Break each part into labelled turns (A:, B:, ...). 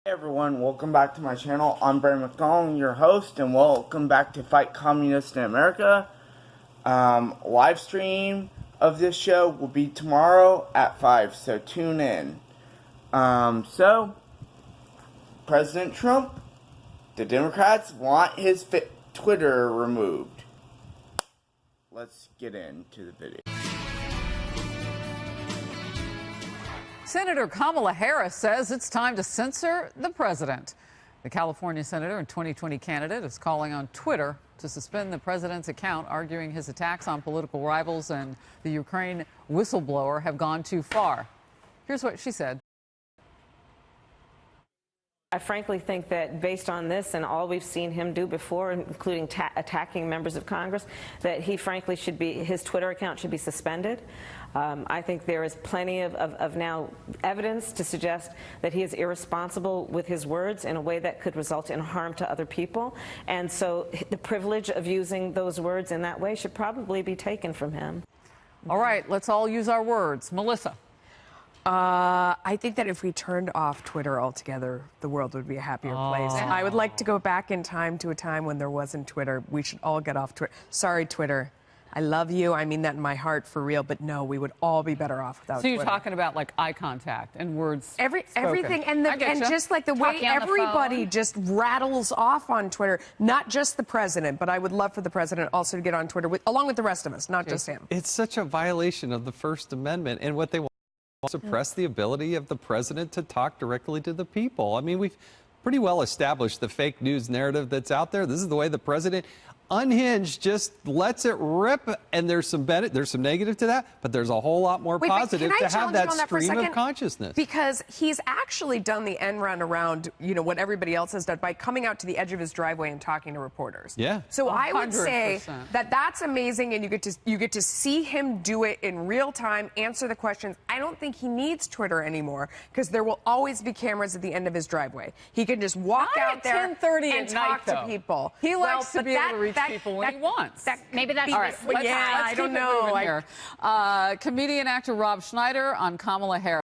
A: Hey everyone, welcome back to my channel. I'm Brandon McDonald, your host, and welcome back to Fight Communists in America. Live stream of this show will be tomorrow at 5, so tune in. So, President Trump, the Democrats want his Twitter removed. Let's get into the video.
B: Senator Kamala Harris says it's time to censor the president. The California senator and 2020 candidate is calling on Twitter to suspend the president's account, arguing his attacks on political rivals and the Ukraine whistleblower have gone too far. Here's what she said.
C: I frankly think that based on this and all we've seen him do before, including attacking members of Congress, that he frankly should be, his Twitter account should be suspended. I think there is plenty of now evidence to suggest that he is irresponsible with his words in a way that could result in harm to other people. And so the privilege of using those words in that way should probably be taken from him.
B: All right, let's all use our words. Melissa.
D: I think that if we turned off Twitter altogether, the world would be a happier place. I would like to go back in time to a time when there wasn't Twitter. We should all get off Twitter. Sorry, Twitter. I love you. I mean that in my heart for real. But no, we would all be better off without Twitter.
B: So you're talking about like eye contact and words
D: Everything. And just like the way
B: Talking on the
D: everybody
B: phone.
D: just rattles off on Twitter. Not just the president, but I would love for the president also to get on Twitter, along with the rest of us, not just him.
E: It's such a violation of the First Amendment. And what they want to suppress the ability of the president to talk directly to the people. I mean, we've pretty well established the fake news narrative that's out there. This is the way the president unhinged just lets it rip, and there's some negative to that, but there's a whole lot more positive to have that stream of consciousness.
D: Because he's actually done the end run around, you know, what everybody else has done by coming out to the edge of his driveway and talking to reporters.
E: Yeah.
D: So I would say
B: 100%.
D: that that's amazing, and you get to see him do it in real time, answer the questions. I don't think he needs Twitter anymore because there will always be cameras at the end of his driveway. He can just walk out there and talk to people.
B: He likes to be able to reach people when he wants.
F: Maybe that's
B: all right.
D: I don't know.
B: Here. Comedian actor Rob Schneider on Kamala Harris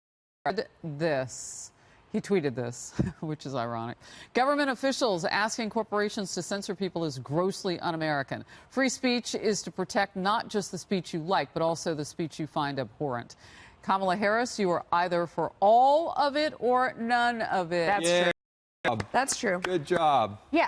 B: said this. He tweeted this, which is ironic. Government officials asking corporations to censor people is grossly un-American. Free speech is to protect not just the speech you like, but also the speech you find abhorrent. Kamala Harris, you are either for all of it or none of it.
D: That's true. That's true.
E: Good job.
F: Yeah,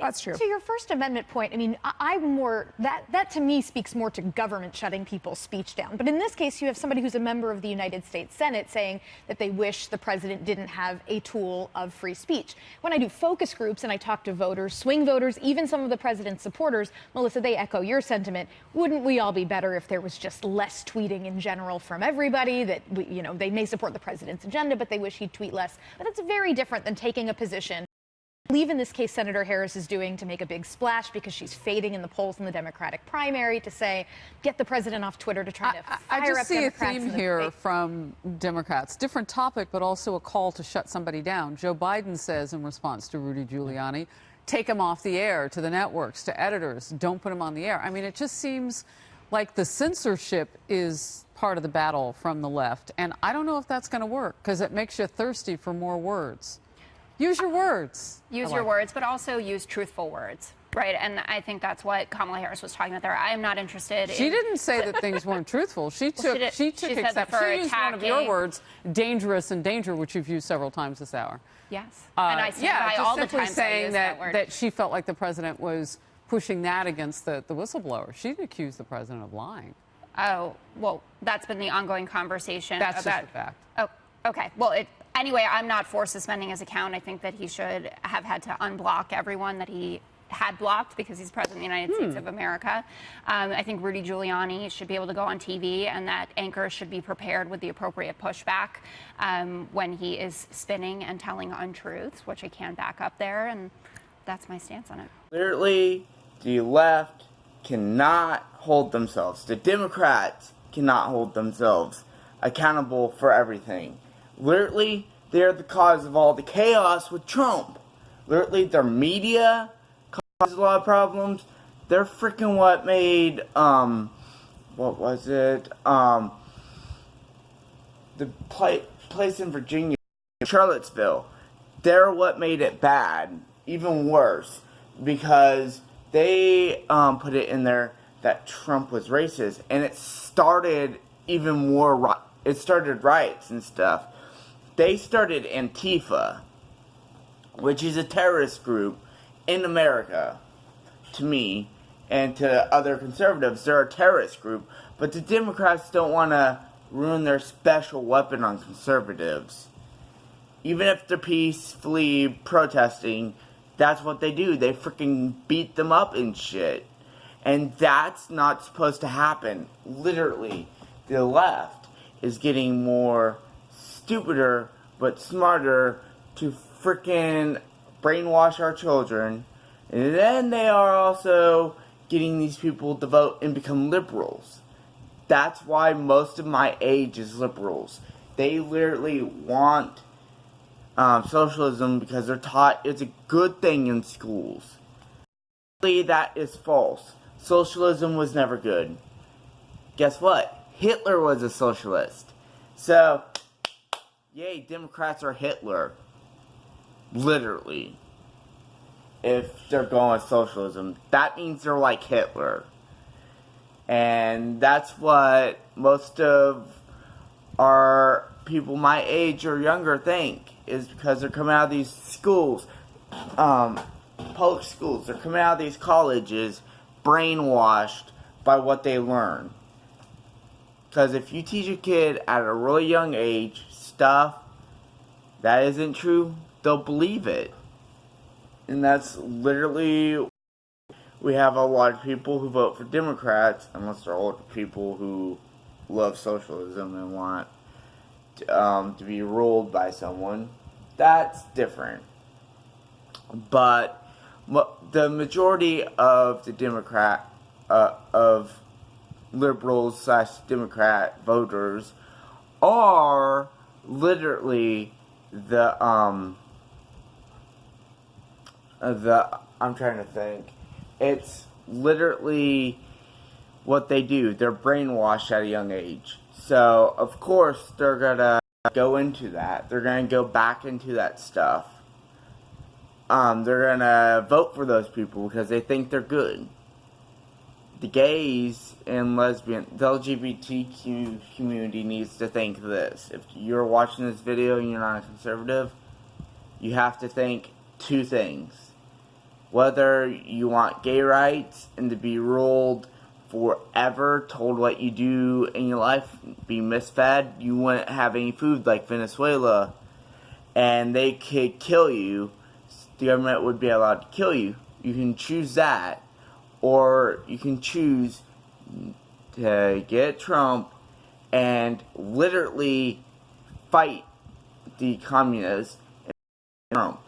D: That's true.
F: To your First Amendment point, I mean, I'm more that to me speaks more to government shutting people's speech down. But in this case, you have somebody who's a member of the United States Senate saying that they wish the president didn't have a tool of free speech. When I do focus groups and I talk to voters, swing voters, even some of the president's supporters, Melissa, they echo your sentiment. Wouldn't we all be better if there was just less tweeting in general from everybody? That you know, they may support the president's agenda, but they wish he'd tweet less. But that's very different than taking a position. I believe in this case Senator Harris is doing to make a big splash because she's fading in the polls in the Democratic primary to say, get the president off Twitter to try to fire
B: I just
F: up
B: see
F: Democrats
B: a theme
F: in the
B: here
F: debate.
B: from Democrats. Different topic, but also a call to shut somebody down. Joe Biden says in response to Rudy Giuliani, take him off the air, to the networks, to editors, don't put him on the air. I mean, it just seems like the censorship is part of the battle from the left. And I don't know if that's going to work because it makes you thirsty for more words. Use your words.
G: Use your words, but also use truthful words, right? And I think that's what Kamala Harris was talking about there. I am not interested in...
B: She didn't say that things weren't truthful. She took exception. She used one of your words, dangerous and danger, which you've used several times this hour.
G: Yes. And I stand by all the times
B: saying
G: I use that word.
B: that she felt like the president was pushing that against the whistleblower. She didn't accuse the president of lying.
G: Oh, well, that's been the ongoing conversation.
B: That's just a fact.
G: Oh, okay. Well, anyway, I'm not for suspending his account. I think that he should have had to unblock everyone that he had blocked because he's president of the United States of America. I think Rudy Giuliani should be able to go on TV, and that anchors should be prepared with the appropriate pushback when he is spinning and telling untruths, which I can back up there, and that's my stance on it.
A: Literally, the left cannot hold themselves. The Democrats cannot hold themselves accountable for everything. Literally, they're the cause of all the chaos with Trump. Literally, their media causes a lot of problems. They're freaking what made, what was it? The place in Virginia, Charlottesville. they're what made it bad, even worse, because they put it in there that Trump was racist, and it started even more. It started riots and stuff. They started Antifa, which is a terrorist group in America. To me and to other conservatives, they're a terrorist group, but the Democrats don't want to ruin their special weapon on conservatives. Even if they're peacefully protesting, that's what they do. They freaking beat them up and shit. And that's not supposed to happen. Literally, the left is getting more stupider but smarter to freaking brainwash our children. And then they are also getting these people to vote and become liberals. That's why most of my age is liberals. They literally want socialism because they're taught it's a good thing in schools. That is false. Socialism was never good. Guess what? Hitler was a socialist. So, yay, Democrats are Hitler. Literally. If they're going with socialism, that means they're like Hitler. And that's what most of our people my age or younger think, is because they're coming out of these schools, public schools, they're coming out of these colleges brainwashed by what they learn. Because if you teach a kid at a really young age stuff that isn't true, they'll believe it. And that's literally, we have a lot of people who vote for Democrats, unless they're older people who love socialism and want to be ruled by someone. That's different. But the majority of the of liberals / Democrat voters are literally I'm trying to think. It's literally what they do. They're brainwashed at a young age. So, of course, they're gonna go into that. They're gonna go back into that stuff. They're gonna vote for those people because they think they're good. The gays and lesbian, the LGBTQ community needs to think this. If you're watching this video and you're not a conservative, you have to think two things. Whether you want gay rights and to be ruled forever, told what you do in your life, be misfed, you wouldn't have any food like Venezuela, and they could kill you. The government would be allowed to kill you. You can choose that, or you can choose to get Trump and literally fight the communists and Trump.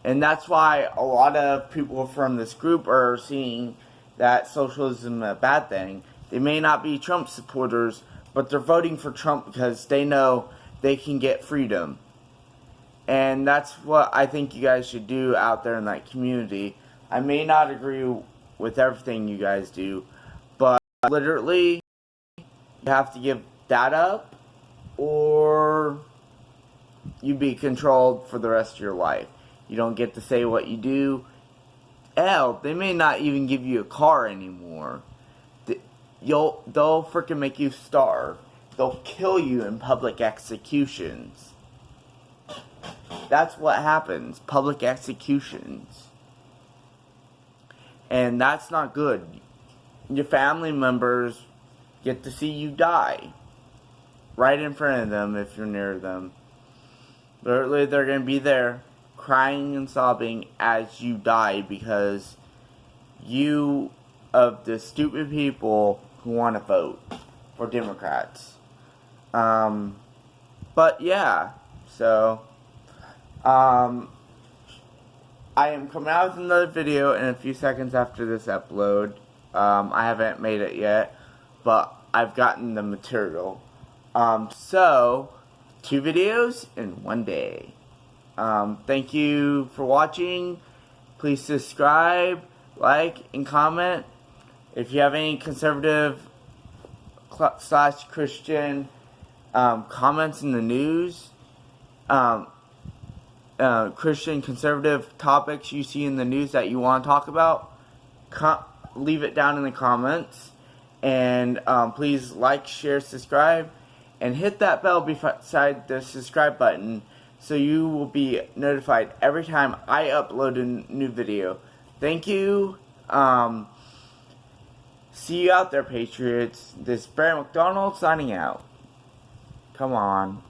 A: And that's why a lot of people from this group are seeing that socialism is a bad thing. They may not be Trump supporters, but they're voting for Trump because they know they can get freedom. And that's what I think you guys should do out there in that community. I may not agree with everything you guys do, but literally, you have to give that up, or you be controlled for the rest of your life. You don't get to say what you do. Hell, they may not even give you a car anymore. They'll freaking make you starve. They'll kill you in public executions. That's what happens. Public executions. And that's not good. Your family members get to see you die. Right in front of them if you're near them. Literally, they're going to be there crying and sobbing as you die because you of the stupid people who want to vote for Democrats. But yeah, so I am coming out with another video in a few seconds after this upload. I haven't made it yet, but I've gotten the material. So 2 videos in 1 day. Thank you for watching. Please subscribe, like, and comment. If you have any conservative / Christian comments in the news, Christian conservative topics you see in the news that you want to talk about, leave it down in the comments. And please like, share, subscribe, and hit that bell beside the subscribe button so you will be notified every time I upload a new video. Thank you. See you out there, Patriots. This is Brandon McDonald signing out. Come on.